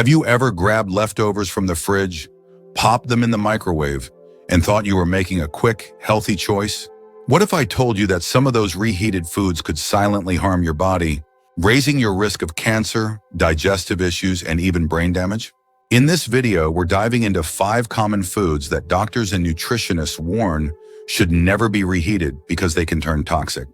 Have you ever grabbed leftovers from the fridge, popped them in the microwave, and thought you were making a quick, healthy choice? What if I told you that some of those reheated foods could silently harm your body, raising your risk of cancer, digestive issues, and even brain damage? In this video, we're diving into 5 common foods that doctors and nutritionists warn should never be reheated because they can turn toxic.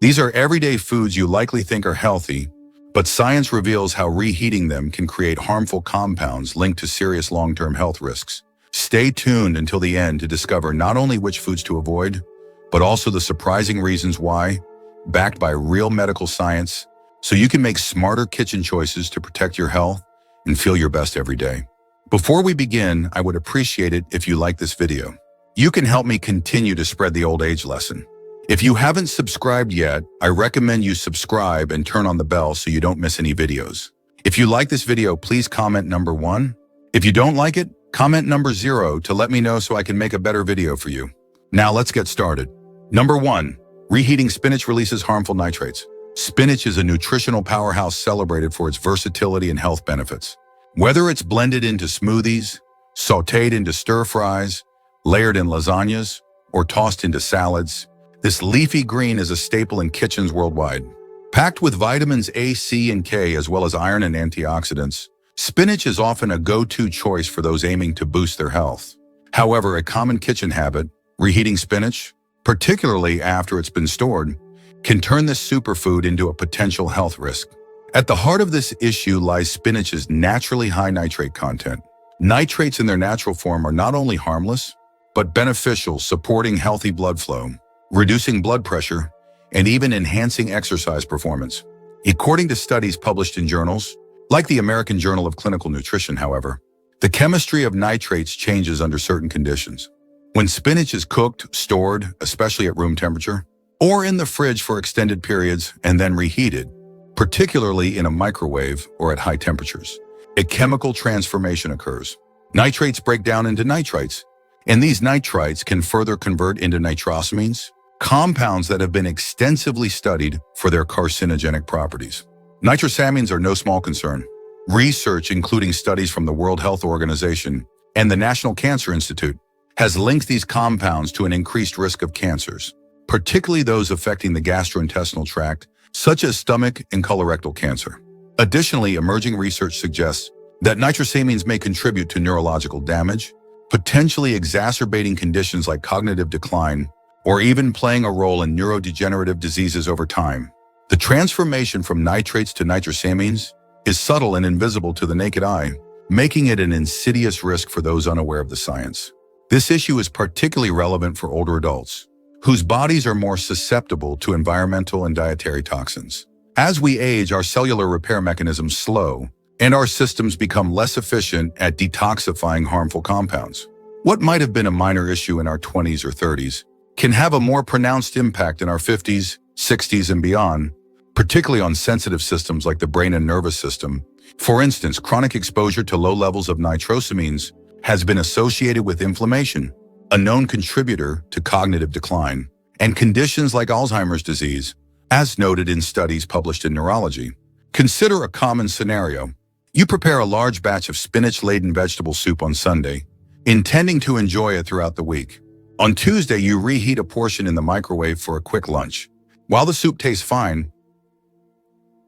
These are everyday foods you likely think are healthy, but science reveals how reheating them can create harmful compounds linked to serious long-term health risks. Stay tuned until the end to discover not only which foods to avoid, but also the surprising reasons why, backed by real medical science, so you can make smarter kitchen choices to protect your health and feel your best every day. Before we begin, I would appreciate it if you like this video. You can help me continue to spread the old age lesson. If you haven't subscribed yet, I recommend you subscribe and turn on the bell so you don't miss any videos. If you like this video, please comment number 1. If you don't like it, comment number 0 to let me know so I can make a better video for you. Now let's get started. Number 1, reheating spinach releases harmful nitrates. Spinach is a nutritional powerhouse celebrated for its versatility and health benefits. Whether it's blended into smoothies, sautéed into stir-fries, layered in lasagnas, or tossed into salads, this leafy green is a staple in kitchens worldwide. Packed with vitamins A, C, and K, as well as iron and antioxidants, spinach is often a go-to choice for those aiming to boost their health. However, a common kitchen habit, reheating spinach, particularly after it's been stored, can turn this superfood into a potential health risk. At the heart of this issue lies spinach's naturally high nitrate content. Nitrates in their natural form are not only harmless, but beneficial, supporting healthy blood flow, reducing blood pressure, and even enhancing exercise performance. According to studies published in journals, like the American Journal of Clinical Nutrition, however, the chemistry of nitrates changes under certain conditions. When spinach is cooked, stored, especially at room temperature, or in the fridge for extended periods and then reheated, particularly in a microwave or at high temperatures, a chemical transformation occurs. Nitrates break down into nitrites, and these nitrites can further convert into nitrosamines, compounds that have been extensively studied for their carcinogenic properties. Nitrosamines are no small concern. Research, including studies from the World Health Organization and the National Cancer Institute, has linked these compounds to an increased risk of cancers, particularly those affecting the gastrointestinal tract, such as stomach and colorectal cancer. Additionally, emerging research suggests that nitrosamines may contribute to neurological damage, potentially exacerbating conditions like cognitive decline, or even playing a role in neurodegenerative diseases over time. The transformation from nitrates to nitrosamines is subtle and invisible to the naked eye, making it an insidious risk for those unaware of the science. This issue is particularly relevant for older adults, whose bodies are more susceptible to environmental and dietary toxins. As we age, our cellular repair mechanisms slow, and our systems become less efficient at detoxifying harmful compounds. What might have been a minor issue in our 20s or 30s can have a more pronounced impact in our 50s, 60s, and beyond, particularly on sensitive systems like the brain and nervous system. For instance, chronic exposure to low levels of nitrosamines has been associated with inflammation, a known contributor to cognitive decline, and conditions like Alzheimer's disease, as noted in studies published in Neurology. Consider a common scenario. You prepare a large batch of spinach-laden vegetable soup on Sunday, intending to enjoy it throughout the week. On Tuesday, you reheat a portion in the microwave for a quick lunch. While the soup tastes fine,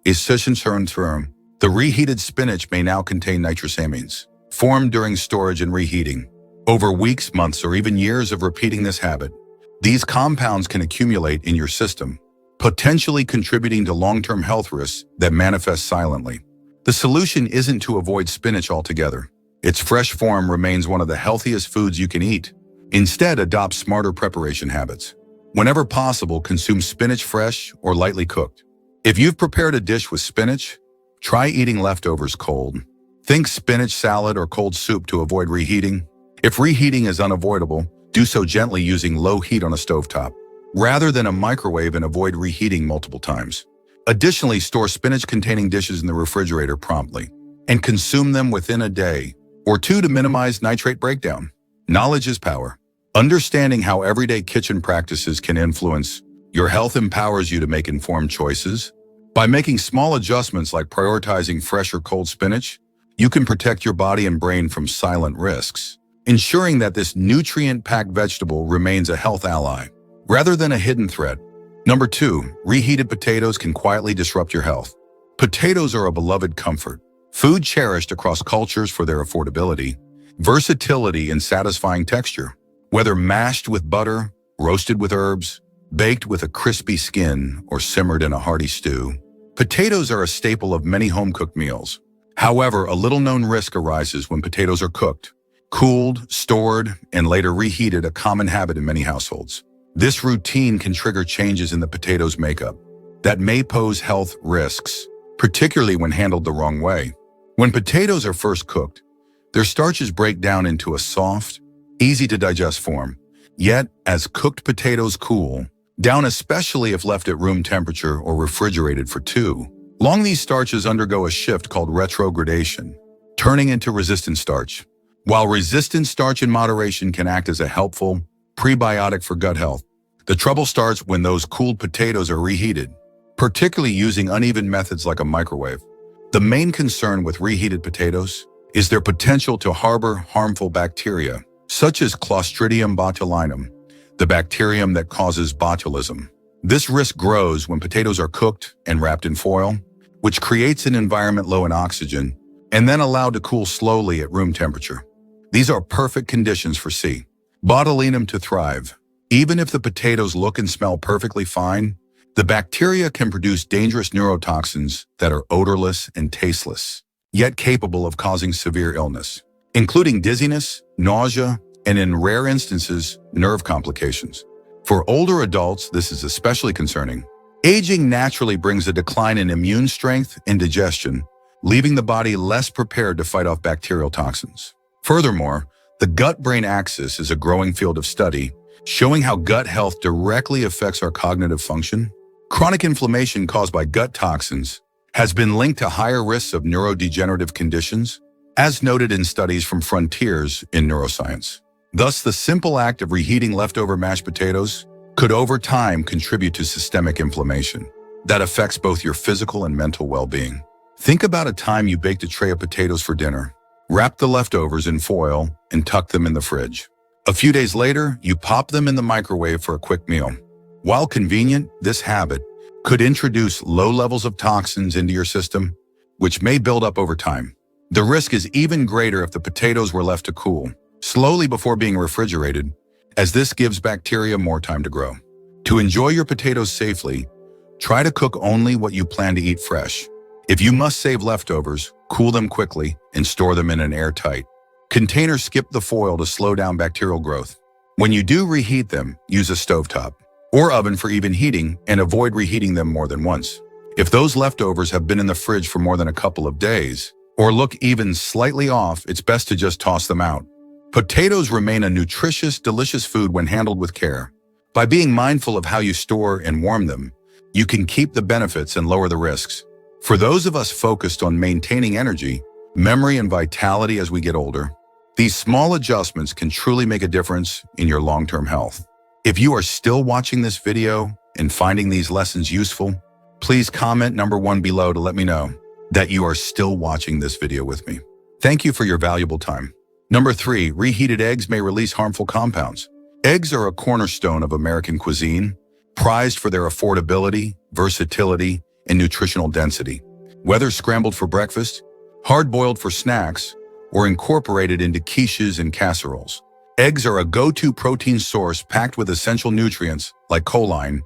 the reheated spinach may now contain nitrosamines, formed during storage and reheating. Over weeks, months, or even years of repeating this habit, these compounds can accumulate in your system, potentially contributing to long-term health risks that manifest silently. The solution isn't to avoid spinach altogether. Its fresh form remains one of the healthiest foods you can eat. Instead, adopt smarter preparation habits. Whenever possible, consume spinach fresh or lightly cooked. If you've prepared a dish with spinach, try eating leftovers cold. Think spinach salad or cold soup to avoid reheating. If reheating is unavoidable, do so gently using low heat on a stovetop, rather than a microwave, and avoid reheating multiple times. Additionally, store spinach-containing dishes in the refrigerator promptly and consume them within a day or 2 to minimize nitrate breakdown. Knowledge is power. Understanding how everyday kitchen practices can influence your health empowers you to make informed choices. By making small adjustments like prioritizing fresh or cold spinach, You can protect your body and brain from silent risks, ensuring that this nutrient-packed vegetable remains a health ally, rather than a hidden threat. Number 2, reheated potatoes can quietly disrupt your health. Potatoes are a beloved comfort, food cherished across cultures for their affordability, versatility, and satisfying texture. Whether mashed with butter, roasted with herbs, baked with a crispy skin, or simmered in a hearty stew, potatoes are a staple of many home-cooked meals. However, a little-known risk arises when potatoes are cooked, cooled, stored, and later reheated, a common habit in many households. This routine can trigger changes in the potato's makeup that may pose health risks, particularly when handled the wrong way. When potatoes are first cooked, their starches break down into a soft, easy-to-digest form. Yet, as cooked potatoes cool down, especially if left at room temperature or refrigerated for too long, these starches undergo a shift called retrogradation, turning into resistant starch. While resistant starch in moderation can act as a helpful prebiotic for gut health, the trouble starts when those cooled potatoes are reheated, particularly using uneven methods like a microwave. The main concern with reheated potatoes is their potential to harbor harmful bacteria, such as Clostridium botulinum, the bacterium that causes botulism. This risk grows when potatoes are cooked and wrapped in foil, which creates an environment low in oxygen, and then allowed to cool slowly at room temperature. These are perfect conditions for C. botulinum to thrive. Even if the potatoes look and smell perfectly fine, the bacteria can produce dangerous neurotoxins that are odorless and tasteless, yet capable of causing severe illness, including dizziness, nausea, and in rare instances, nerve complications. For older adults, this is especially concerning. Aging naturally brings a decline in immune strength and digestion, leaving the body less prepared to fight off bacterial toxins. Furthermore, the gut-brain axis is a growing field of study, showing how gut health directly affects our cognitive function. Chronic inflammation caused by gut toxins has been linked to higher risks of neurodegenerative conditions, as noted in studies from frontiers in neuroscience. Thus, the simple act of reheating leftover mashed potatoes could over time contribute to systemic inflammation that affects both your physical and mental well-being. Think about a time you baked a tray of potatoes for dinner, wrapped the leftovers in foil, and tucked them in the fridge. A few days later, you pop them in the microwave for a quick meal. While convenient, this habit could introduce low levels of toxins into your system, which may build up over time. The risk is even greater if the potatoes were left to cool slowly before being refrigerated, as this gives bacteria more time to grow. To enjoy your potatoes safely, try to cook only what you plan to eat fresh. If you must save leftovers, cool them quickly and store them in an airtight container. Skip the foil to slow down bacterial growth. When you do reheat them, use a stovetop or oven for even heating, and avoid reheating them more than once. If those leftovers have been in the fridge for more than a couple of days, or look even slightly off, it's best to just toss them out. Potatoes remain a nutritious, delicious food when handled with care. By being mindful of how you store and warm them, you can keep the benefits and lower the risks. For those of us focused on maintaining energy, memory, and vitality as we get older, these small adjustments can truly make a difference in your long-term health. If you are still watching this video and finding these lessons useful, please comment number 1 below to let me know that you are still watching this video with me. Thank you for your valuable time. Number 3, reheated eggs may release harmful compounds. Eggs are a cornerstone of American cuisine, prized for their affordability, versatility, and nutritional density. Whether scrambled for breakfast, hard-boiled for snacks, or incorporated into quiches and casseroles, eggs are a go-to protein source packed with essential nutrients like choline,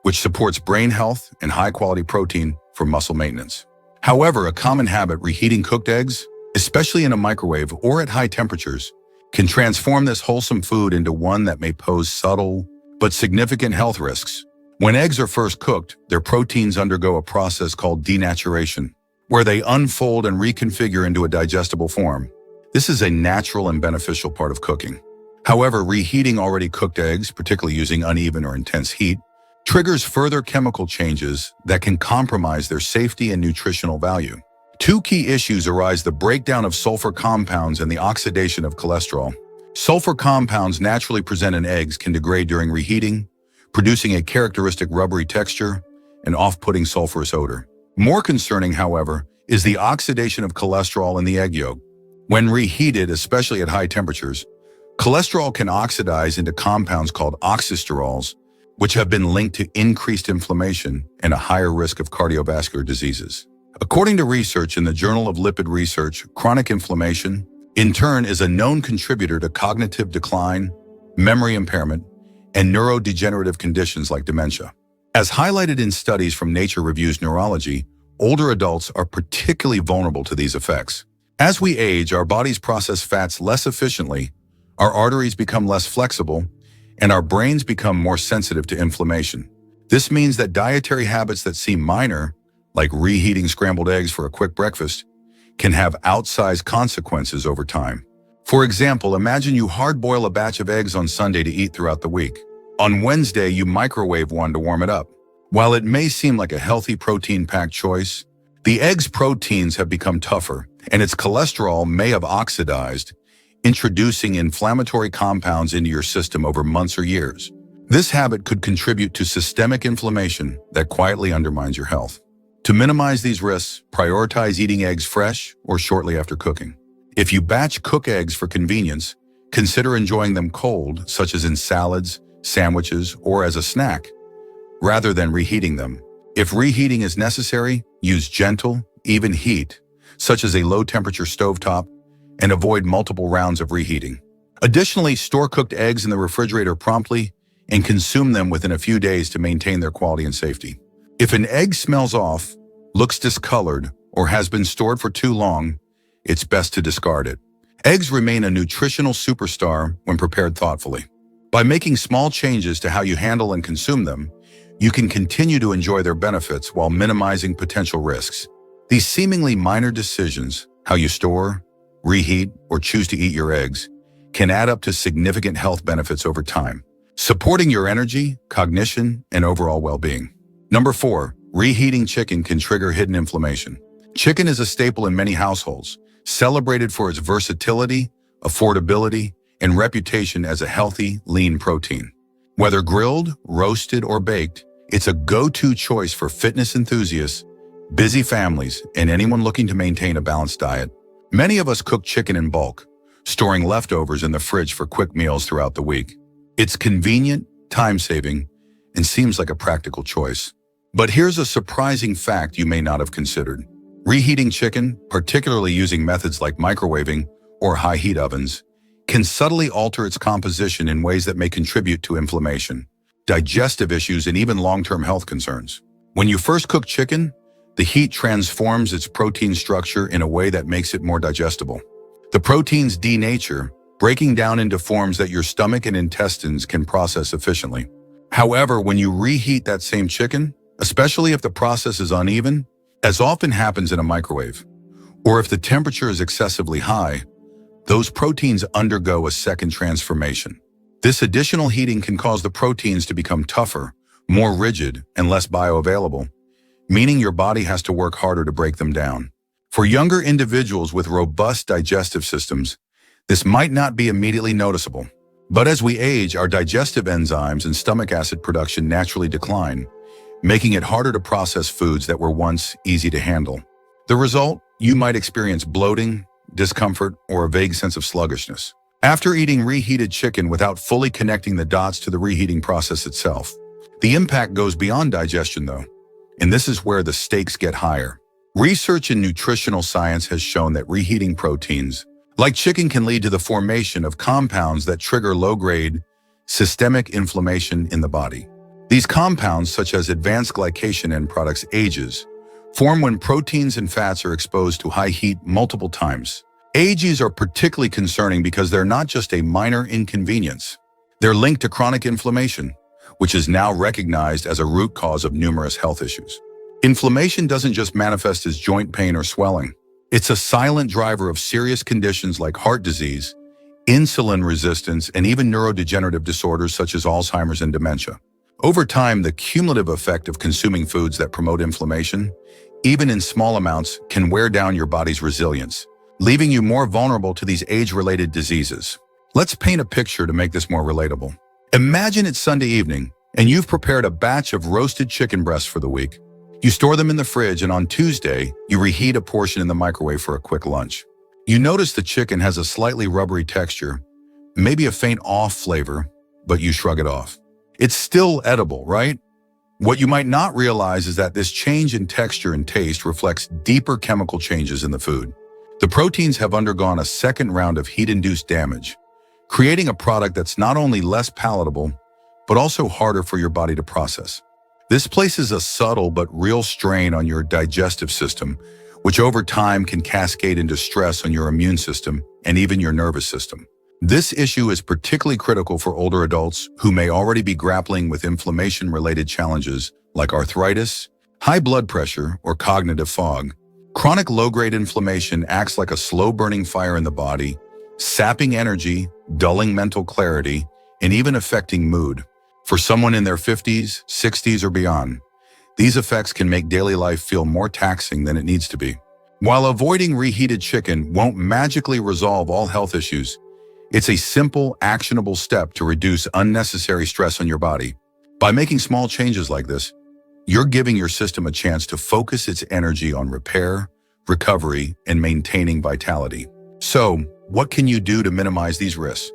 which supports brain health, and high-quality protein for muscle maintenance. However, a common habit reheating cooked eggs, especially in a microwave or at high temperatures, can transform this wholesome food into one that may pose subtle but significant health risks. When eggs are first cooked, their proteins undergo a process called denaturation, where they unfold and reconfigure into a digestible form. This is a natural and beneficial part of cooking. However, reheating already cooked eggs, particularly using uneven or intense heat, triggers further chemical changes that can compromise their safety and nutritional value. Two key issues arise: the breakdown of sulfur compounds and the oxidation of cholesterol. Sulfur compounds naturally present in eggs can degrade during reheating, producing a characteristic rubbery texture and off-putting sulfurous odor. More concerning, however, is the oxidation of cholesterol in the egg yolk. When reheated, especially at high temperatures, cholesterol can oxidize into compounds called oxysterols, which have been linked to increased inflammation and a higher risk of cardiovascular diseases. According to research in the Journal of Lipid Research, chronic inflammation, in turn, is a known contributor to cognitive decline, memory impairment, and neurodegenerative conditions like dementia. As highlighted in studies from Nature Reviews Neurology, older adults are particularly vulnerable to these effects. As we age, our bodies process fats less efficiently, our arteries become less flexible, and our brains become more sensitive to inflammation. This means that dietary habits that seem minor, like reheating scrambled eggs for a quick breakfast, can have outsized consequences over time. For example, imagine you hard-boil a batch of eggs on Sunday to eat throughout the week. On Wednesday, you microwave one to warm it up. While it may seem like a healthy protein-packed choice, the egg's proteins have become tougher, and its cholesterol may have oxidized, introducing inflammatory compounds into your system over months or years. This habit could contribute to systemic inflammation that quietly undermines your health. To minimize these risks, prioritize eating eggs fresh or shortly after cooking. If you batch cook eggs for convenience, consider enjoying them cold, such as in salads, sandwiches, or as a snack, rather than reheating them. If reheating is necessary, use gentle, even heat, such as a low-temperature stovetop, and avoid multiple rounds of reheating. Additionally, store cooked eggs in the refrigerator promptly and consume them within a few days to maintain their quality and safety. If an egg smells off, looks discolored, or has been stored for too long, it's best to discard it. Eggs remain a nutritional superstar when prepared thoughtfully. By making small changes to how you handle and consume them, you can continue to enjoy their benefits while minimizing potential risks. These seemingly minor decisions, how you store, reheat, or choose to eat your eggs, can add up to significant health benefits over time, supporting your energy, cognition, and overall well-being. Number 4, reheating chicken can trigger hidden inflammation. Chicken is a staple in many households, celebrated for its versatility, affordability, and reputation as a healthy, lean protein. Whether grilled, roasted, or baked, it's a go-to choice for fitness enthusiasts, busy families, and anyone looking to maintain a balanced diet. Many of us cook chicken in bulk, storing leftovers in the fridge for quick meals throughout the week. It's convenient, time-saving, and seems like a practical choice. But here's a surprising fact you may not have considered. Reheating chicken, particularly using methods like microwaving or high-heat ovens, can subtly alter its composition in ways that may contribute to inflammation, digestive issues, and even long-term health concerns. When you first cook chicken, the heat transforms its protein structure in a way that makes it more digestible. The proteins denature, breaking down into forms that your stomach and intestines can process efficiently. However, when you reheat that same chicken, especially if the process is uneven, as often happens in a microwave, or if the temperature is excessively high, those proteins undergo a second transformation. This additional heating can cause the proteins to become tougher, more rigid, and less bioavailable, meaning your body has to work harder to break them down. For younger individuals with robust digestive systems, this might not be immediately noticeable. But as we age, our digestive enzymes and stomach acid production naturally decline, making it harder to process foods that were once easy to handle. The result? You might experience bloating, discomfort, or a vague sense of sluggishness after eating reheated chicken without fully connecting the dots to the reheating process itself. The impact goes beyond digestion, though, and this is where the stakes get higher. Research in nutritional science has shown that reheating proteins, like chicken, can lead to the formation of compounds that trigger low-grade, systemic inflammation in the body. These compounds, such as advanced glycation end products, AGEs, form when proteins and fats are exposed to high heat multiple times. AGEs are particularly concerning because they're not just a minor inconvenience. They're linked to chronic inflammation, which is now recognized as a root cause of numerous health issues. Inflammation doesn't just manifest as joint pain or swelling. It's a silent driver of serious conditions like heart disease, insulin resistance, and even neurodegenerative disorders such as Alzheimer's and dementia. Over time, the cumulative effect of consuming foods that promote inflammation, even in small amounts, can wear down your body's resilience, leaving you more vulnerable to these age-related diseases. Let's paint a picture to make this more relatable. Imagine it's Sunday evening, and you've prepared a batch of roasted chicken breasts for the week. You store them in the fridge, and on Tuesday, you reheat a portion in the microwave for a quick lunch. You notice the chicken has a slightly rubbery texture, maybe a faint off flavor, but you shrug it off. It's still edible, right? What you might not realize is that this change in texture and taste reflects deeper chemical changes in the food. The proteins have undergone a second round of heat-induced damage, creating a product that's not only less palatable, but also harder for your body to process. This places a subtle but real strain on your digestive system, which over time can cascade into stress on your immune system and even your nervous system. This issue is particularly critical for older adults who may already be grappling with inflammation-related challenges like arthritis, high blood pressure, or cognitive fog. Chronic low-grade inflammation acts like a slow-burning fire in the body, sapping energy, dulling mental clarity, and even affecting mood. For someone in their 50s, 60s, or beyond, these effects can make daily life feel more taxing than it needs to be. While avoiding reheated chicken won't magically resolve all health issues, it's a simple, actionable step to reduce unnecessary stress on your body. By making small changes like this, you're giving your system a chance to focus its energy on repair, recovery, and maintaining vitality. So, what can you do to minimize these risks?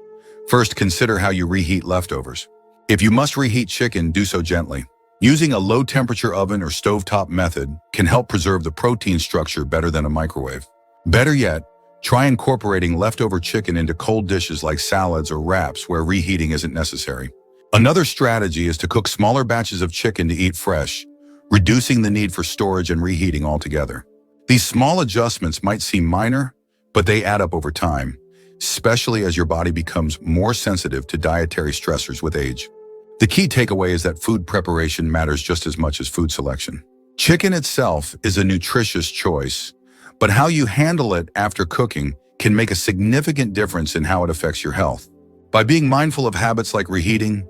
First, consider how you reheat leftovers. If you must reheat chicken, do so gently. Using a low-temperature oven or stovetop method can help preserve the protein structure better than a microwave. Better yet, try incorporating leftover chicken into cold dishes like salads or wraps where reheating isn't necessary. Another strategy is to cook smaller batches of chicken to eat fresh, reducing the need for storage and reheating altogether. These small adjustments might seem minor, but they add up over time, especially as your body becomes more sensitive to dietary stressors with age. The key takeaway is that food preparation matters just as much as food selection. Chicken itself is a nutritious choice, but how you handle it after cooking can make a significant difference in how it affects your health. By being mindful of habits like reheating,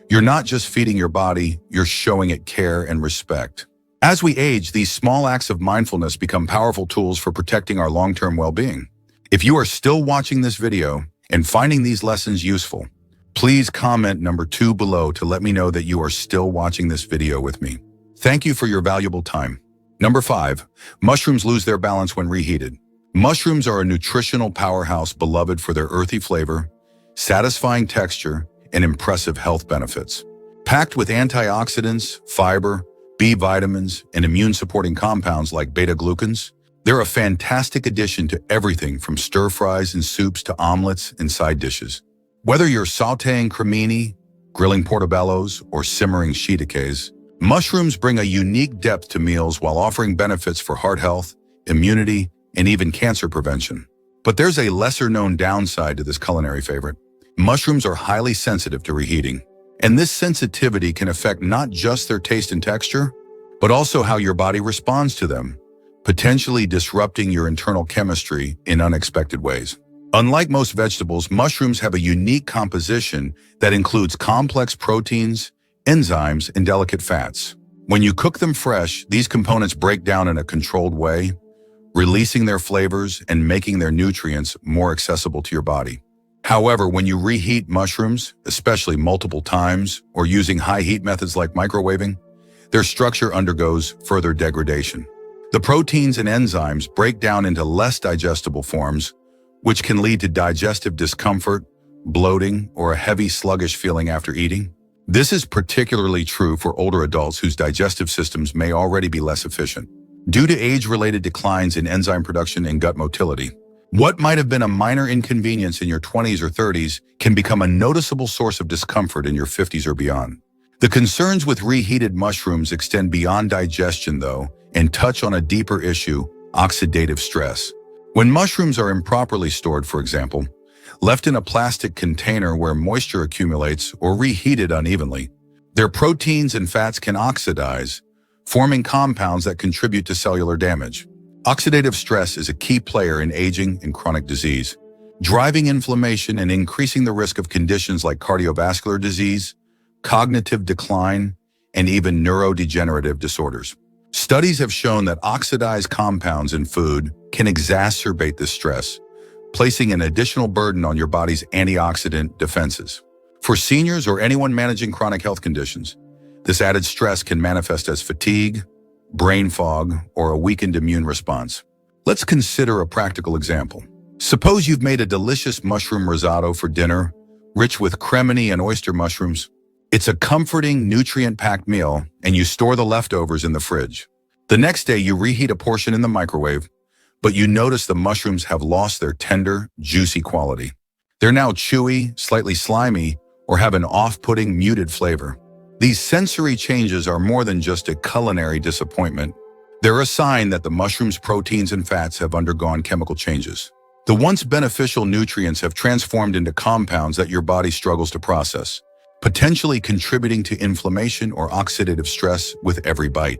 you're not just feeding your body, you're showing it care and respect. As we age, these small acts of mindfulness become powerful tools for protecting our long-term well-being. If you are still watching this video and finding these lessons useful, please comment number 2 below to let me know that you are still watching this video with me. Thank you for your valuable time. Number 5, mushrooms lose their balance when reheated. Mushrooms are a nutritional powerhouse beloved for their earthy flavor, satisfying texture, and impressive health benefits. Packed with antioxidants, fiber, B vitamins, and immune-supporting compounds like beta-glucans, they're a fantastic addition to everything from stir-fries and soups to omelets and side dishes. Whether you're sautéing cremini, grilling portobellos, or simmering shiitakes, mushrooms bring a unique depth to meals while offering benefits for heart health, immunity, and even cancer prevention. But there's a lesser-known downside to this culinary favorite. Mushrooms are highly sensitive to reheating, and this sensitivity can affect not just their taste and texture, but also how your body responds to them, potentially disrupting your internal chemistry in unexpected ways. Unlike most vegetables, mushrooms have a unique composition that includes complex proteins, enzymes, and delicate fats. When you cook them fresh, these components break down in a controlled way, releasing their flavors and making their nutrients more accessible to your body. However, when you reheat mushrooms, especially multiple times or using high heat methods like microwaving, their structure undergoes further degradation. The proteins and enzymes break down into less digestible forms, which can lead to digestive discomfort, bloating, or a heavy, sluggish feeling after eating. This is particularly true for older adults whose digestive systems may already be less efficient. Due to age-related declines in enzyme production and gut motility, what might have been a minor inconvenience in your 20s or 30s can become a noticeable source of discomfort in your 50s or beyond. The concerns with reheated mushrooms extend beyond digestion, though, and touch on a deeper issue: oxidative stress. When mushrooms are improperly stored, for example, left in a plastic container where moisture accumulates or reheated unevenly, their proteins and fats can oxidize, forming compounds that contribute to cellular damage. Oxidative stress is a key player in aging and chronic disease, driving inflammation and increasing the risk of conditions like cardiovascular disease, cognitive decline, and even neurodegenerative disorders. Studies have shown that oxidized compounds in food can exacerbate this stress, placing an additional burden on your body's antioxidant defenses. For seniors or anyone managing chronic health conditions, this added stress can manifest as fatigue, brain fog, or a weakened immune response. Let's consider a practical example. Suppose you've made a delicious mushroom risotto for dinner, rich with cremini and oyster mushrooms. It's a comforting, nutrient-packed meal, and you store the leftovers in the fridge. The next day, you reheat a portion in the microwave, but you notice the mushrooms have lost their tender, juicy quality. They're now chewy, slightly slimy, or have an off-putting, muted flavor. These sensory changes are more than just a culinary disappointment. They're a sign that the mushroom's proteins and fats have undergone chemical changes. The once beneficial nutrients have transformed into compounds that your body struggles to process, potentially contributing to inflammation or oxidative stress with every bite.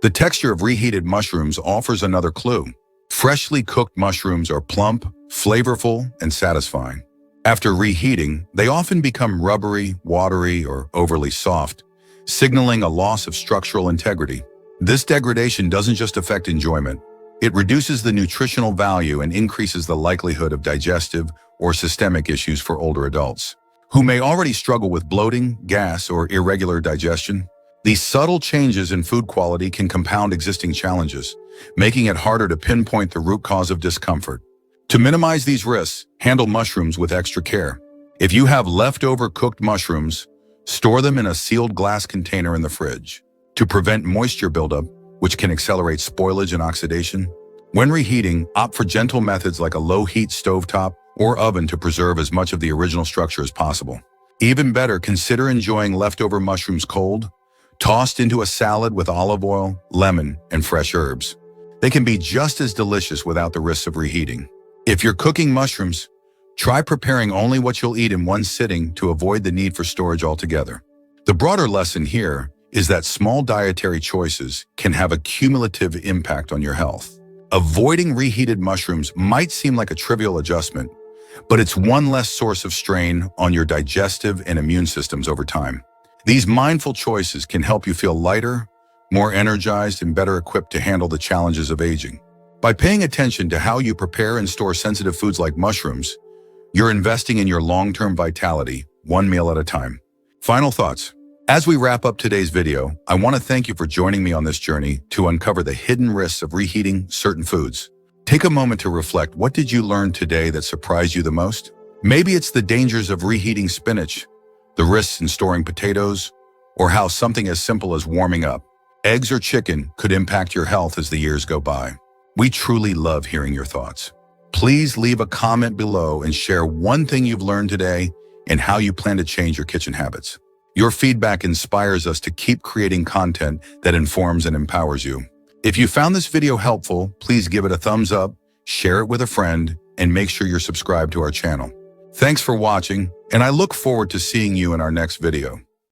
The texture of reheated mushrooms offers another clue. Freshly cooked mushrooms are plump, flavorful, and satisfying. After reheating, they often become rubbery, watery, or overly soft, signaling a loss of structural integrity. This degradation doesn't just affect enjoyment. It reduces the nutritional value and increases the likelihood of digestive or systemic issues for older adults, who may already struggle with bloating, gas, or irregular digestion. These subtle changes in food quality can compound existing challenges, making it harder to pinpoint the root cause of discomfort. To minimize these risks, handle mushrooms with extra care. If you have leftover cooked mushrooms, store them in a sealed glass container in the fridge to prevent moisture buildup, which can accelerate spoilage and oxidation. When reheating, opt for gentle methods like a low-heat stovetop or oven to preserve as much of the original structure as possible. Even better, consider enjoying leftover mushrooms cold, tossed into a salad with olive oil, lemon, and fresh herbs. They can be just as delicious without the risks of reheating. If you're cooking mushrooms, try preparing only what you'll eat in one sitting to avoid the need for storage altogether. The broader lesson here is that small dietary choices can have a cumulative impact on your health. Avoiding reheated mushrooms might seem like a trivial adjustment, but it's one less source of strain on your digestive and immune systems over time. These mindful choices can help you feel lighter, more energized, and better equipped to handle the challenges of aging. By paying attention to how you prepare and store sensitive foods like mushrooms, you're investing in your long-term vitality, one meal at a time. Final thoughts. As we wrap up today's video, I want to thank you for joining me on this journey to uncover the hidden risks of reheating certain foods. Take a moment to reflect. What did you learn today that surprised you the most? Maybe it's the dangers of reheating spinach, the risks in storing potatoes, or how something as simple as warming up eggs or chicken could impact your health as the years go by. We truly love hearing your thoughts. Please leave a comment below and share one thing you've learned today and how you plan to change your kitchen habits. Your feedback inspires us to keep creating content that informs and empowers you. If you found this video helpful, please give it a thumbs up, share it with a friend, and make sure you're subscribed to our channel. Thanks for watching, and I look forward to seeing you in our next video.